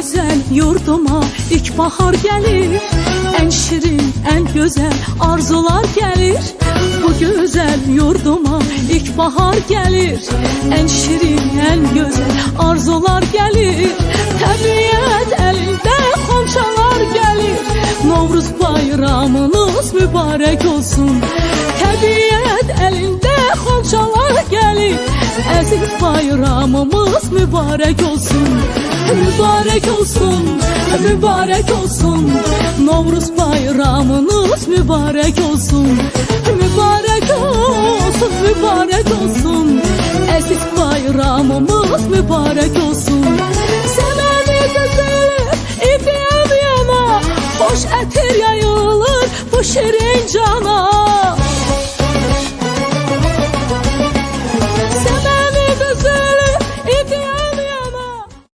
güzel yurduma ilkbahar gelir. En şirin, en güzel arzular gelir. Bu güzel yurduma ilkbahar gelir. En şirin, en güzel arzular gelir. Təbiət elinde xonçalar gelir. Novruz bayramınız mübarek olsun. Təbiət elinde xonçalar gelir. Əziz bayramımız mübarek olsun. Mübarek olsun, mübarek olsun. Novruz bayramınız mübarek olsun. Mübarek olsun, mübarek olsun. Əziz bayramımız mübarek olsun.